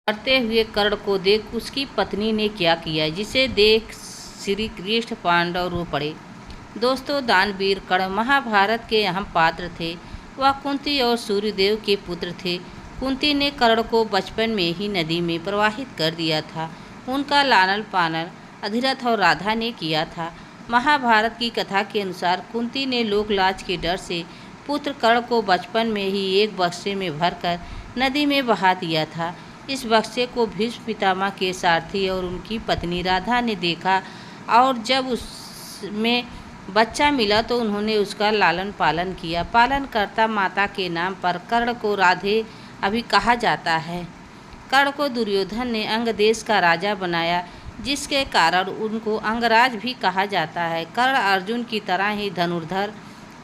मरते हुए कर्ण को देख उसकी पत्नी ने क्या किया, जिसे देख श्री कृष्ण पांडव रो पड़े। दोस्तों, दानवीर कर्ण महाभारत के अहम पात्र थे। वह कुंती और सूर्यदेव के पुत्र थे। कुंती ने कर्ण को बचपन में ही नदी में प्रवाहित कर दिया था। उनका लालन पालन अधिरथ और राधा ने किया था। महाभारत की कथा के अनुसार कुंती ने लोकलाज के डर से पुत्र कर्ण को बचपन में ही एक बक्से में भरकर नदी में बहा दिया था। इस बक्से को भीष्म पितामह के सारथी और उनकी पत्नी राधा ने देखा और जब उसमें बच्चा मिला तो उन्होंने उसका लालन पालन किया। पालनकर्ता माता के नाम पर कर्ण को राधे अभी कहा जाता है। कर्ण को दुर्योधन ने अंग देश का राजा बनाया, जिसके कारण उनको अंगराज भी कहा जाता है। कर्ण अर्जुन की तरह ही धनुर्धर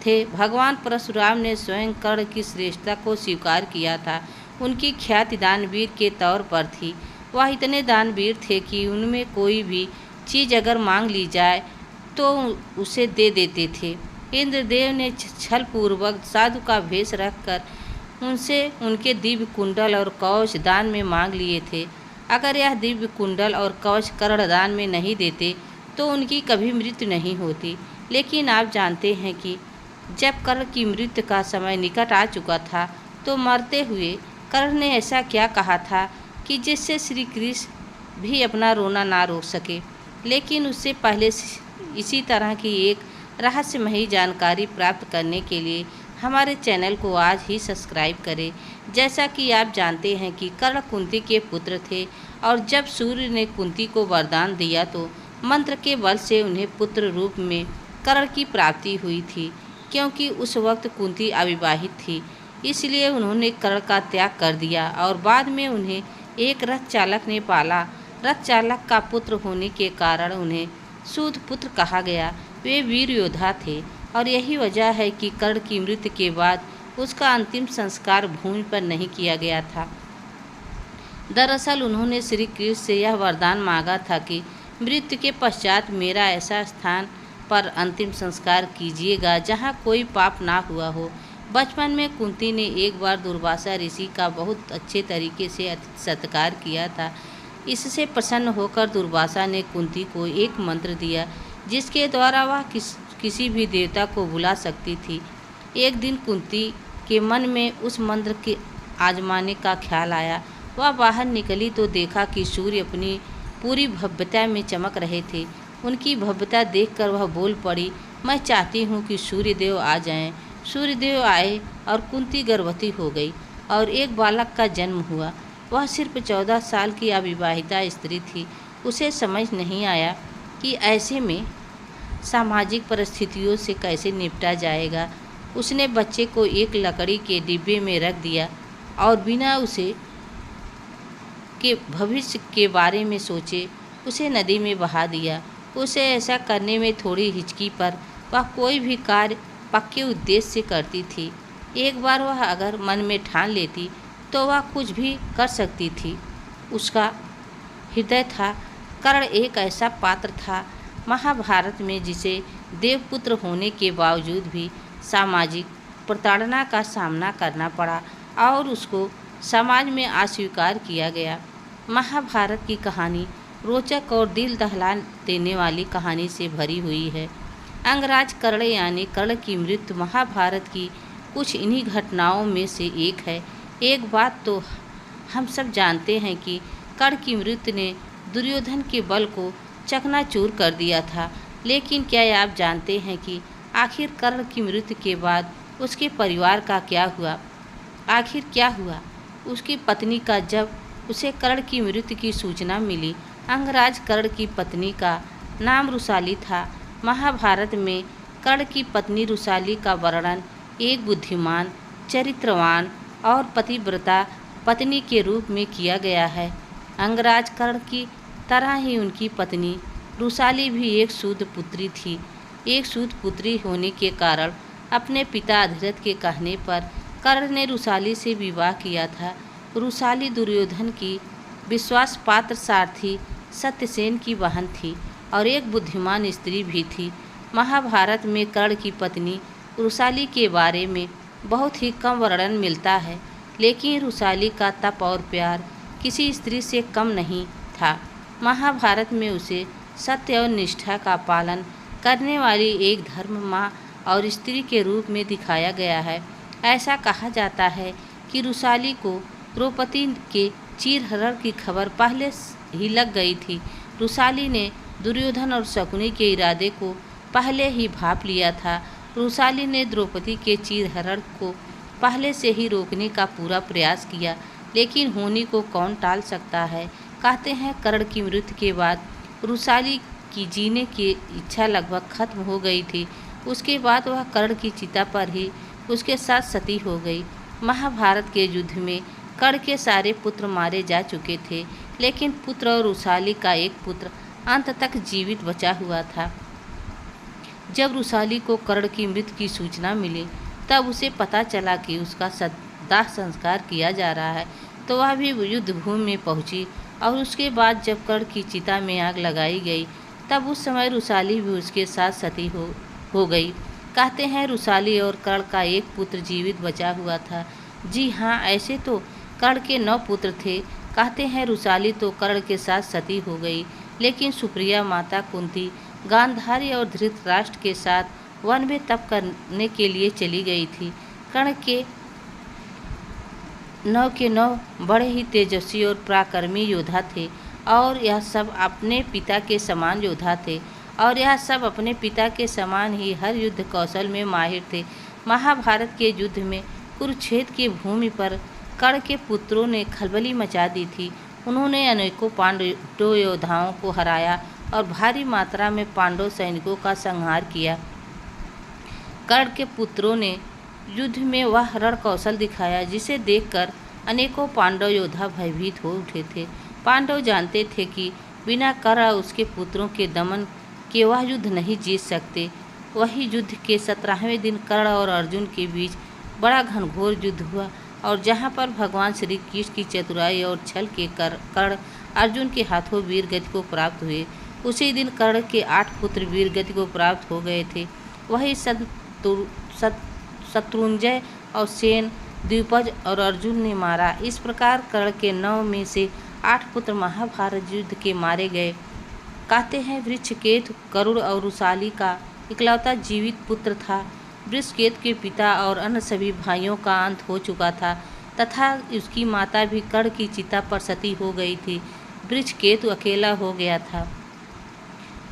थे। भगवान परशुराम ने स्वयं कर्ण की श्रेष्ठता को स्वीकार किया था। उनकी ख्याति दानवीर के तौर पर थी। वह इतने दानवीर थे कि उनमें कोई भी चीज़ अगर मांग ली जाए तो उसे दे देते थे। इंद्रदेव ने छल पूर्वक साधु का भेष रखकर उनसे उनके दिव्य कुंडल और कवच दान में मांग लिए थे। अगर यह दिव्य कुंडल और कवच कर्ण दान में नहीं देते तो उनकी कभी मृत्यु नहीं होती। लेकिन आप जानते हैं कि जब कर्ण की मृत्यु का समय निकट आ चुका था तो मरते हुए कर्ण ने ऐसा क्या कहा था कि जिससे श्री कृष्ण भी अपना रोना ना रोक सके। लेकिन उससे पहले इसी तरह की एक रहस्यमयी जानकारी प्राप्त करने के लिए हमारे चैनल को आज ही सब्सक्राइब करें। जैसा कि आप जानते हैं कि कर्ण कुंती के पुत्र थे और जब सूर्य ने कुंती को वरदान दिया तो मंत्र के बल से उन्हें पुत्र रूप में कर्ण की प्राप्ति हुई थी। क्योंकि उस वक्त कुंती अविवाहित थी, इसलिए उन्होंने कर्ण का त्याग कर दिया और बाद में उन्हें एक रथ चालक ने पाला। रथ चालक का पुत्र होने के कारण उन्हें सूत पुत्र कहा गया। वे वीर योद्धा थे और यही वजह है कि कर्ण की मृत्यु के बाद उसका अंतिम संस्कार भूमि पर नहीं किया गया था। दरअसल उन्होंने श्री कृष्ण से यह वरदान मांगा था कि मृत्यु के पश्चात मेरा ऐसा स्थान पर अंतिम संस्कार कीजिएगा जहाँ कोई पाप ना हुआ हो। बचपन में कुंती ने एक बार दुर्वासा ऋषि का बहुत अच्छे तरीके से सत्कार किया था। इससे प्रसन्न होकर दुर्वासा ने कुंती को एक मंत्र दिया जिसके द्वारा वह किसी भी देवता को बुला सकती थी। एक दिन कुंती के मन में उस मंत्र के आजमाने का ख्याल आया। वह बाहर निकली तो देखा कि सूर्य अपनी पूरी भव्यता में चमक रहे थे। उनकी भव्यता देखकर वह बोल पड़ी, मैं चाहती हूँ कि सूर्यदेव आ जाएं। सूर्यदेव आए और कुंती गर्भवती हो गई और एक बालक का जन्म हुआ। वह सिर्फ 14 साल की अविवाहिता स्त्री थी। उसे समझ नहीं आया कि ऐसे में सामाजिक परिस्थितियों से कैसे निपटा जाएगा। उसने बच्चे को एक लकड़ी के डिब्बे में रख दिया और बिना उसे के भविष्य के बारे में सोचे उसे नदी में बहा दिया। उसे ऐसा करने में थोड़ी हिचकी पर वह कोई भी कार्य पक्के उद्देश्य से करती थी। एक बार वह अगर मन में ठान लेती तो वह कुछ भी कर सकती थी। उसका हृदय था। कर्ण एक ऐसा पात्र था महाभारत में जिसे देवपुत्र होने के बावजूद भी सामाजिक प्रताड़ना का सामना करना पड़ा और उसको समाज में अस्वीकार किया गया। महाभारत की कहानी रोचक और दिल दहला देने वाली कहानी से भरी हुई है। अंगराज कर्ण यानी कर्ण की मृत्यु महाभारत की कुछ इन्हीं घटनाओं में से एक है। एक बात तो हम सब जानते हैं कि कर्ण की मृत्यु ने दुर्योधन के बल को चकनाचूर कर दिया था। लेकिन क्या आप जानते हैं कि आखिर कर्ण की मृत्यु के बाद उसके परिवार का क्या हुआ? आखिर क्या हुआ उसकी पत्नी का जब उसे कर्ण की मृत्यु की सूचना मिली? अंगराज कर्ण की पत्नी का नाम रुसाली था। महाभारत में कर्ण की पत्नी रुसाली का वर्णन एक बुद्धिमान, चरित्रवान और पतिव्रता पत्नी के रूप में किया गया है। अंगराज कर्ण की तरह ही उनकी पत्नी रुसाली भी एक सूत पुत्री थी। एक सूत पुत्री होने के कारण अपने पिता अधिरथ के कहने पर कर्ण ने रुसाली से विवाह किया था। रुसाली दुर्योधन की विश्वास पात्र सारथी सत्यसेन की बहन थी और एक बुद्धिमान स्त्री भी थी। महाभारत में कर्ण की पत्नी रुसाली के बारे में बहुत ही कम वर्णन मिलता है, लेकिन रुसाली का तप और प्यार किसी स्त्री से कम नहीं था। महाभारत में उसे सत्य और निष्ठा का पालन करने वाली एक धर्म माँ और स्त्री के रूप में दिखाया गया है। ऐसा कहा जाता है कि रुसाली को द्रौपदी के चीरहरण की खबर पहले ही लग गई थी। रुसाली ने दुर्योधन और शकुनी के इरादे को पहले ही भांप लिया था। रुसाली ने द्रौपदी के चीरहरण को पहले से ही रोकने का पूरा प्रयास किया, लेकिन होनी को कौन टाल सकता है। कहते हैं कर्ण की मृत्यु के बाद रुसाली की जीने की इच्छा लगभग खत्म हो गई थी। उसके बाद वह कर्ण की चिता पर ही उसके साथ सती हो गई। महाभारत के युद्ध में कर्ण के सारे पुत्र मारे जा चुके थे, लेकिन पुत्र और रुसाली का एक पुत्र अंत तक जीवित बचा हुआ था। जब रुसाली को कर्ण की मृत्यु की सूचना मिली, तब उसे पता चला कि उसका दाह संस्कार किया जा रहा है, तो वह भी युद्ध भूमि में पहुंची। और उसके बाद जब कर्ण की चिता में आग लगाई गई, तब उस समय रुसाली भी उसके साथ सती हो गई। कहते हैं रुसाली और कर्ण का एक पुत्र जीवित बचा हुआ था। जी हाँ, ऐसे तो कर्ण के 9 पुत्र थे। कहते हैं रुसाली तो कर्ण के साथ सती हो गई, लेकिन सुप्रिया माता कुंती गांधारी और धृतराष्ट्र के साथ वन में तप करने के लिए चली गई थी। कर्ण के 9 बड़े ही तेजस्वी और पराक्रमी योद्धा थे, और यह सब अपने पिता के समान योद्धा थे, और यह सब अपने पिता के समान ही हर युद्ध कौशल में माहिर थे। महाभारत के युद्ध में कुरुक्षेत्र की भूमि पर कर्ण के पुत्रों ने खलबली मचा दी थी। उन्होंने अनेकों पांडव योद्धाओं को हराया और भारी मात्रा में पांडव सैनिकों का संहार किया। कर्ण के पुत्रों ने युद्ध में वह रण कौशल दिखाया जिसे देखकर अनेकों पांडव योद्धा भयभीत हो उठे थे। पांडव जानते थे कि बिना कर्ण और उसके पुत्रों के दमन के वह युद्ध नहीं जीत सकते। वही युद्ध के 17वें दिन कर्ण और अर्जुन के बीच बड़ा घनघोर युद्ध हुआ, और जहाँ पर भगवान श्री कृष्ण की चतुराई और छल के कर्ण अर्जुन के हाथों वीर गति को प्राप्त हुए। उसी दिन कर्ण के 8 पुत्र वीर गति को प्राप्त हो गए थे। वही शत्रुंजय और सेन, द्विपद और अर्जुन ने मारा। इस प्रकार कर्ण के 9 में से 8 पुत्र महाभारत युद्ध के मारे गए। कहते हैं वृषकेतु करुण और रुसाली का इकलौता जीवित पुत्र था। वृषकेतु के पिता और अन्य सभी भाइयों का अंत हो चुका था, तथा उसकी माता भी कर्ण की चिता पर सती हो गई थी। वृषकेतु अकेला हो गया था।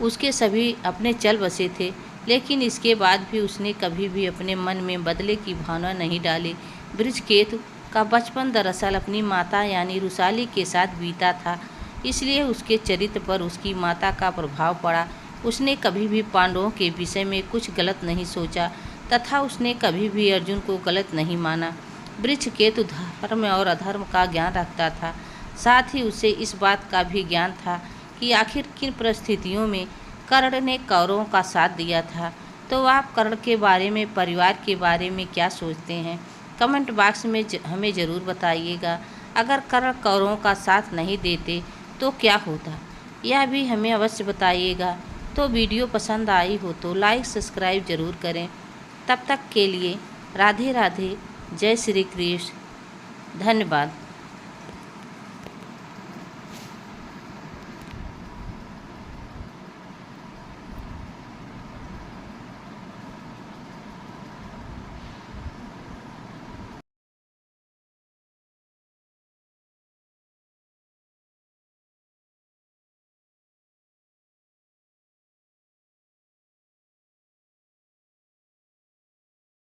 उसके सभी अपने चल बसे थे, लेकिन इसके बाद भी उसने कभी भी अपने मन में बदले की भावना नहीं डाली। वृषकेतु का बचपन दरअसल अपनी माता यानी रुसाली के साथ बीता था, इसलिए उसके चरित्र पर उसकी माता का प्रभाव पड़ा। उसने कभी भी पांडवों के विषय में कुछ गलत नहीं सोचा, तथा उसने कभी भी अर्जुन को गलत नहीं माना। वृषकेतु धर्म और अधर्म का ज्ञान रखता था, साथ ही उसे इस बात का भी ज्ञान था कि आखिर किन परिस्थितियों में कर्ण ने कौरवों का साथ दिया था। तो आप कर्ण के बारे में, परिवार के बारे में क्या सोचते हैं? कमेंट बॉक्स में हमें ज़रूर बताइएगा। अगर कर्ण कौरवों का साथ नहीं देते तो क्या होता, यह भी हमें अवश्य बताइएगा। तो वीडियो पसंद आई हो तो लाइक सब्सक्राइब ज़रूर करें। तब तक के लिए राधे राधे, जय श्री कृष्ण, धन्यवाद।